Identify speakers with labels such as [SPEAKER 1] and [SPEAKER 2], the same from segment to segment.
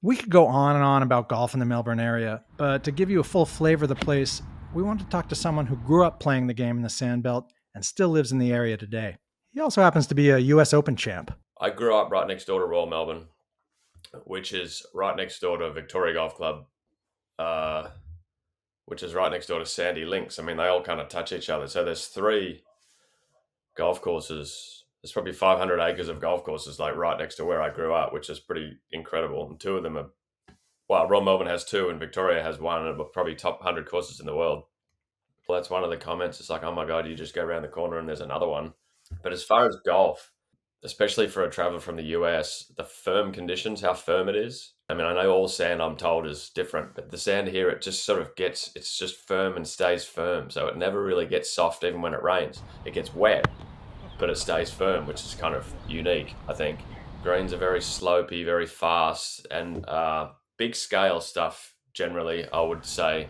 [SPEAKER 1] We could go on and on about golf in the Melbourne area, but to give you a full flavor of the place, we want to talk to someone who grew up playing the game in the Sandbelt and still lives in the area today. He also happens to be a US Open champ.
[SPEAKER 2] I grew up right next door to Royal Melbourne, which is right next door to Victoria Golf Club, uh, which is right next door to Sandy Links. I mean, they all kind of touch each other. So there's three golf courses. There's probably 500 acres of golf courses like right next to where I grew up, which is pretty incredible. And two of them are, well, Royal Melbourne has two and Victoria has one, and probably top 100 courses in the world. Well, that's one of the comments. It's like, oh my God, you just go around the corner and there's another one. But as far as golf, especially for a traveler from the US, the firm conditions, how firm it is. I mean, I know all sand, I'm told, is different, but the sand here, it just sort of it's just firm and stays firm. So it never really gets soft even when it rains. It gets wet, but it stays firm, which is kind of unique, I think. Greens are very slopey, very fast, and big scale stuff, generally, I would say.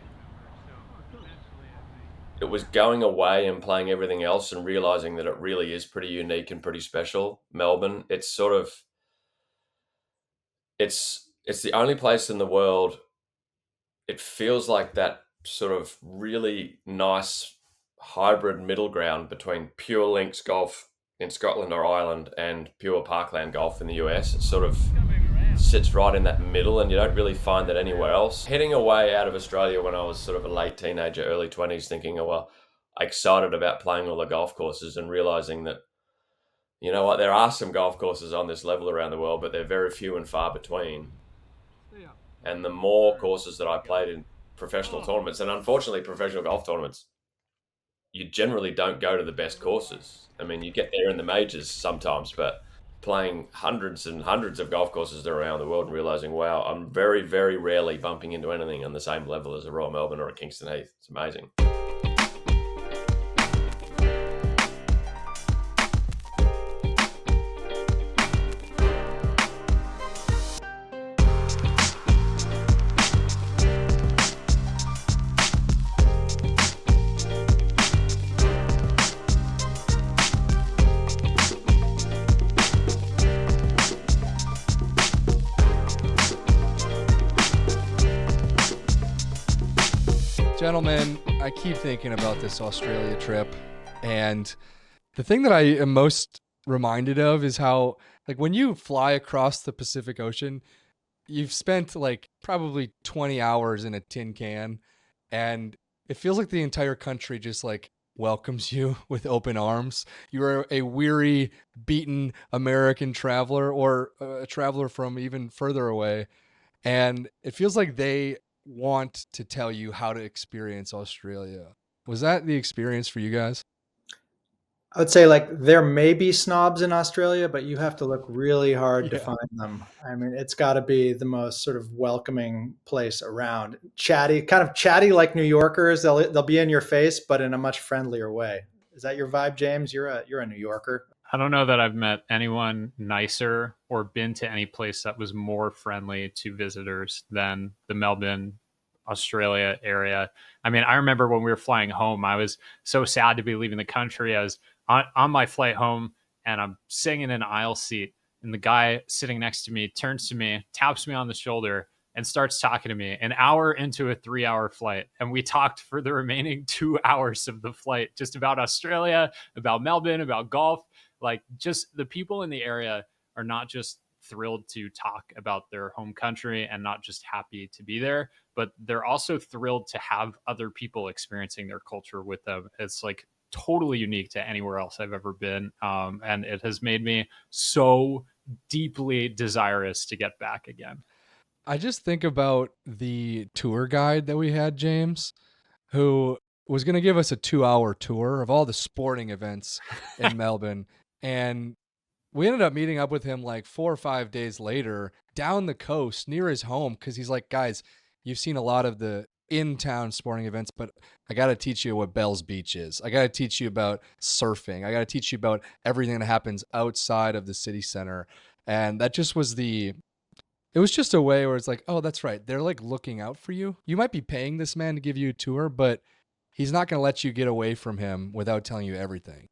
[SPEAKER 2] It was going away and playing everything else and realizing that it really is pretty unique and pretty special. Melbourne, it's sort of it's the only place in the world. It feels like that sort of really nice hybrid middle ground between pure links golf in Scotland or Ireland and pure parkland golf in the US. It sort of sits right in that middle, and you don't really find that anywhere else. Heading away out of Australia when I was sort of a late teenager, early 20s, thinking, oh, well, excited about playing all the golf courses and realizing that, you know what, there are some golf courses on this level around the world, but they're very few and far between. And the more courses that I played in professional tournaments, and unfortunately professional golf tournaments, you generally don't go to the best courses. I mean, you get there in the majors sometimes, but playing hundreds and hundreds of golf courses around the world and realizing, wow, I'm very, very rarely bumping into anything on the same level as a Royal Melbourne or a Kingston Heath. It's amazing.
[SPEAKER 3] Gentlemen, I keep thinking about this Australia trip, and the thing that I am most reminded of is how, like, when you fly across the Pacific Ocean, you've spent like probably 20 hours in a tin can, and it feels like the entire country just like welcomes you with open arms. You're a weary, beaten American traveler or a traveler from even further away, and it feels like they want to tell you how to experience Australia. Was that the experience for you guys?
[SPEAKER 1] I would say like there may be snobs in Australia, but you have to look really hard to
[SPEAKER 3] Yeah.
[SPEAKER 1] find them. I mean, it's got to be the most sort of welcoming place around. Chatty, kind of chatty like New Yorkers. They'll be in your face, but in a much friendlier way. Is that your vibe, James? You're a New Yorker.
[SPEAKER 4] I don't know that I've met anyone nicer or been to any place that was more friendly to visitors than the Melbourne, Australia area. I mean, I remember when we were flying home, I was so sad to be leaving the country. I was on my flight home and I'm sitting in an aisle seat, and the guy sitting next to me turns to me, taps me on the shoulder, and starts talking to me an hour into a 3-hour flight. And we talked for the remaining 2 hours of the flight just about Australia, about Melbourne, about golf. Like, just the people in the area are not just thrilled to talk about their home country and not just happy to be there, but they're also thrilled to have other people experiencing their culture with them. It's like totally unique to anywhere else I've ever been. And it has made me so deeply desirous to get back again.
[SPEAKER 3] I just think about the tour guide that we had, James, who was going to give us a 2-hour tour of all the sporting events in Melbourne. And we ended up meeting up with him like 4 or 5 days later down the coast near his home, because he's like, guys, you've seen a lot of the in-town sporting events, but I got to teach you what Bell's Beach is. I got to teach you about surfing. I got to teach you about everything that happens outside of the city center. And that just was it was just a way where it's like, oh, that's right. They're like looking out for you. You might be paying this man to give you a tour, but he's not going to let you get away from him without telling you everything.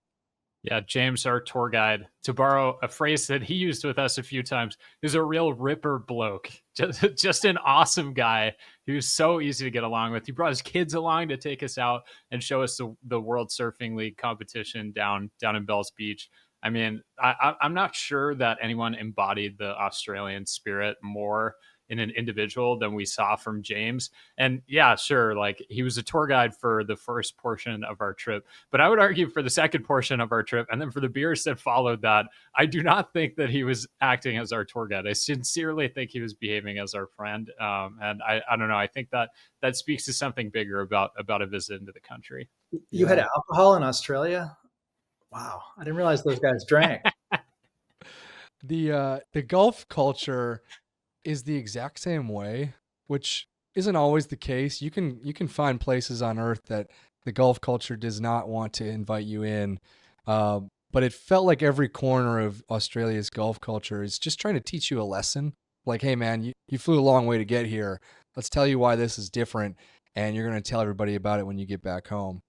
[SPEAKER 4] Yeah, James, our tour guide, to borrow a phrase that he used with us a few times, is a real ripper bloke. Just an awesome guy. He was so easy to get along with. He brought his kids along to take us out and show us the World Surfing League competition down in Bells Beach. I mean, I'm not sure that anyone embodied the Australian spirit more in an individual than we saw from James. And yeah, sure, like he was a tour guide for the first portion of our trip, but I would argue for the second portion of our trip and then for the beers that followed that, I do not think that he was acting as our tour guide. I sincerely think he was behaving as our friend. And I don't know. I think that speaks to something bigger about a visit into the country.
[SPEAKER 1] You had alcohol in Australia? Wow, I didn't realize those guys drank.
[SPEAKER 3] The golf culture is the exact same way, which isn't always the case. You can find places on earth that the golf culture does not want to invite you in. But it felt like every corner of Australia's golf culture is just trying to teach you a lesson. Like, hey man, you flew a long way to get here. Let's tell you why this is different. And you're going to tell everybody about it when you get back home.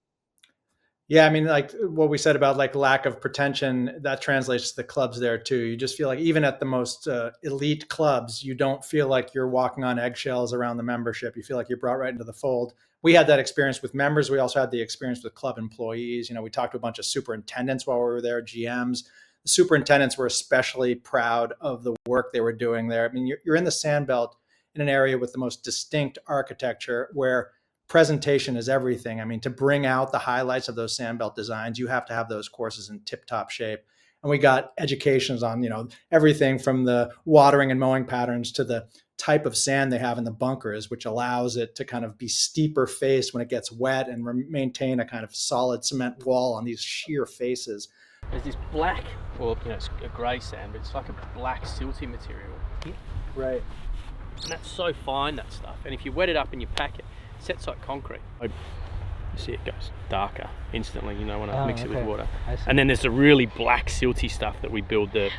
[SPEAKER 1] Yeah, I mean, like what we said about like lack of pretension, that translates to the clubs there too. You just feel like even at the most elite clubs, you don't feel like you're walking on eggshells around the membership. You feel like you're brought right into the fold. We had that experience with members. We also had the experience with club employees. We talked to a bunch of superintendents while we were there, GMs. The superintendents were especially proud of the work they were doing there. I mean, you're in the Sandbelt in an area with the most distinct architecture where presentation is everything. I mean, to bring out the highlights of those Sandbelt designs, you have to have those courses in tip-top shape. And we got educations on, everything from the watering and mowing patterns to the type of sand they have in the bunkers, which allows it to kind of be steeper faced when it gets wet and maintain a kind of solid cement wall on these sheer faces.
[SPEAKER 5] There's this black, or it's a grey sand, but it's like a black silty material.
[SPEAKER 1] Right.
[SPEAKER 5] And that's so fine, that stuff. And if you wet it up and you pack it, sets like concrete. You see it goes darker instantly, when I mix it with water. And then there's the really black silty stuff that we build the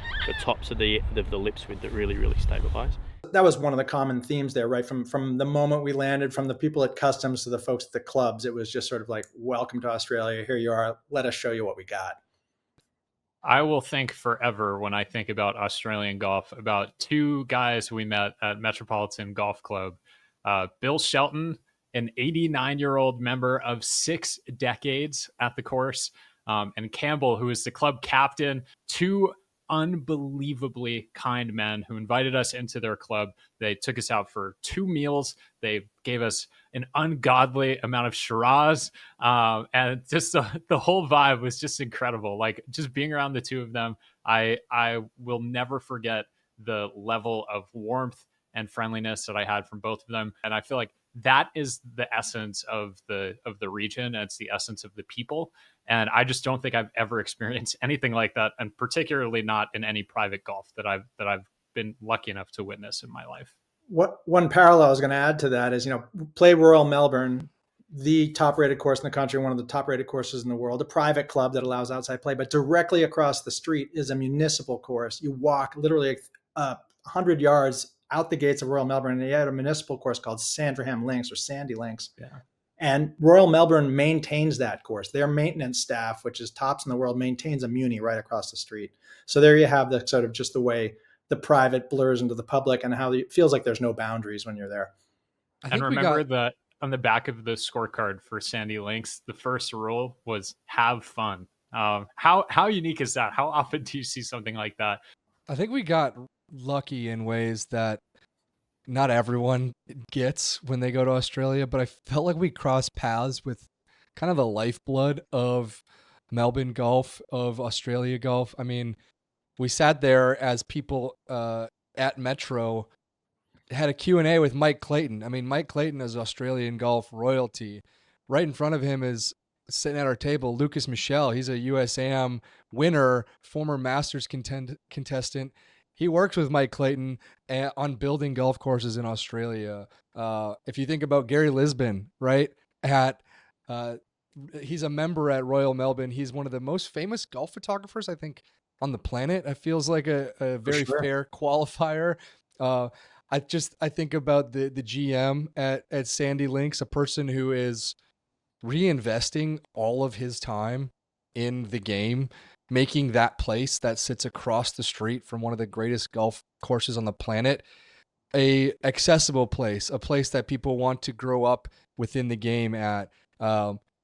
[SPEAKER 5] tops of the lips with that really, really stabilize.
[SPEAKER 1] That was one of the common themes there, right? From the moment we landed, from the people at customs to the folks at the clubs, it was just sort of like, welcome to Australia. Here you are. Let us show you what we got.
[SPEAKER 4] I will think forever when I think about Australian golf about two guys we met at Metropolitan Golf Club. Bill Shelton, an 89-year-old member of 6 decades at the course, and Campbell, who is the club captain, two unbelievably kind men who invited us into their club. They took us out for 2 meals. They gave us an ungodly amount of Shiraz, and just the whole vibe was just incredible. Like, just being around the two of them, I will never forget the level of warmth and friendliness that I had from both of them. And I feel like that is the essence of the region, and it's the essence of the people. And I just don't think I've ever experienced anything like that, and particularly not in any private golf that I've been lucky enough to witness in my life.
[SPEAKER 1] What one parallel I was going to add to that is, play Royal Melbourne, the top-rated course in the country, one of the top-rated courses in the world, a private club that allows outside play, but directly across the street is a municipal course. You walk literally 100 yards out the gates of Royal Melbourne, and they had a municipal course called Sandringham Links or Sandy Links. Yeah. And Royal Melbourne maintains that course. Their maintenance staff, which is tops in the world, maintains a muni right across the street. So there you have the sort of just the way the private blurs into the public and how it feels like there's no boundaries when you're there.
[SPEAKER 4] And remember that on the back of the scorecard for Sandy Links, the first rule was have fun. How unique is that? How often do you see something like that?
[SPEAKER 3] I think we got lucky in ways that not everyone gets when they go to Australia, but I felt like we crossed paths with kind of the lifeblood of Melbourne golf, of Australia golf. I mean, we sat there as people at Metro had a Q&A with Mike Clayton. I mean, Mike Clayton is Australian golf royalty. Right in front of him is sitting at our table, Lucas Michel. He's a USAM winner, former Masters contestant. He works with Mike Clayton on building golf courses in Australia. If you think about Gary Lisbon, right, he's a member at Royal Melbourne. He's one of the most famous golf photographers, I think, on the planet. It feels like a very fair qualifier. I think about the GM at Sandy Links, a person who is reinvesting all of his time in the game. making that place that sits across the street from one of the greatest golf courses on the planet a accessible place, a place that people want to grow up within the game at.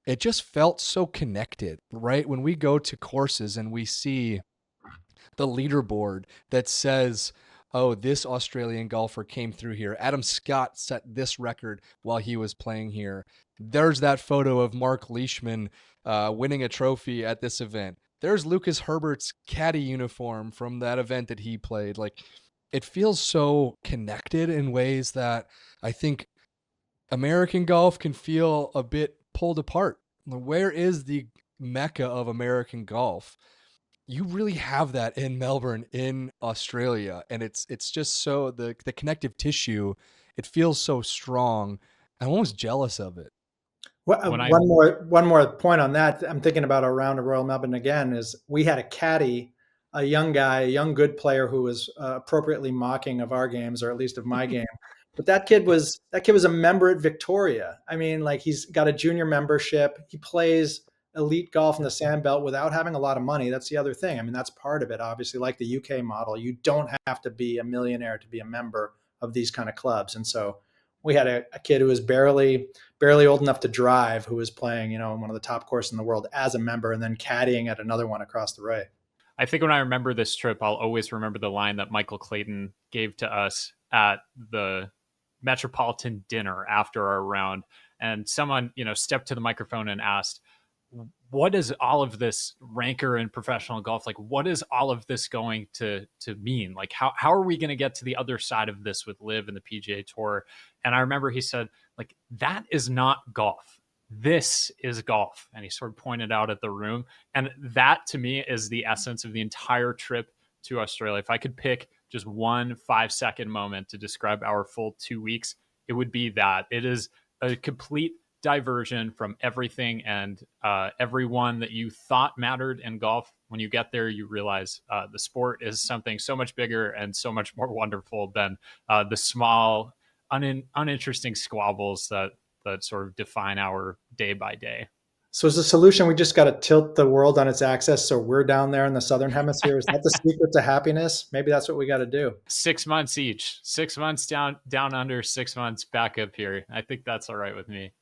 [SPEAKER 3] It just felt so connected, right? When we go to courses and we see the leaderboard that says, oh, this Australian golfer came through here. Adam Scott set this record while he was playing here. There's that photo of Mark Leishman winning a trophy at this event. There's Lucas Herbert's caddy uniform from that event that he played. Like, it feels so connected in ways that I think American golf can feel a bit pulled apart. Where is the mecca of American golf? You really have that in Melbourne, in Australia, and it's just so the connective tissue. It feels so strong. I'm almost jealous of it.
[SPEAKER 1] Well, one more point on that. I'm thinking about our round of Royal Melbourne again. Is we had a caddy, a young guy, a young good player who was appropriately mocking of our games, or at least of my game. But that kid was a member at Victoria. I mean, like, he's got a junior membership. He plays elite golf in the Sandbelt without having a lot of money. That's the other thing. I mean, that's part of it. Obviously, like the UK model, you don't have to be a millionaire to be a member of these kind of clubs. And so we had a kid who was barely old enough to drive, who was playing, in one of the top courses in the world as a member, and then caddying at another one across the way.
[SPEAKER 4] I think when I remember this trip, I'll always remember the line that Michael Clayton gave to us at the Metropolitan dinner after our round. And someone, stepped to the microphone and asked, what is all of this rancor in professional golf? Like, what is all of this going to mean? Like, how are we going to get to the other side of this with LIV and the PGA Tour? And I remember he said, like, that is not golf. This is golf. And he sort of pointed out at the room. And that, to me, is the essence of the entire trip to Australia. If I could pick just one 5-second moment to describe our full 2 weeks, it would be that. It is a complete diversion from everything and everyone that you thought mattered in golf. When you get there, you realize the sport is something so much bigger and so much more wonderful than the small, uninteresting squabbles that sort of define our day by day.
[SPEAKER 1] So is the solution we just got to tilt the world on its axis so we're down there in the Southern Hemisphere? Is that the secret to happiness? Maybe that's what we got to do.
[SPEAKER 4] 6 months each. 6 months down under, 6 months back up here. I think that's all right with me.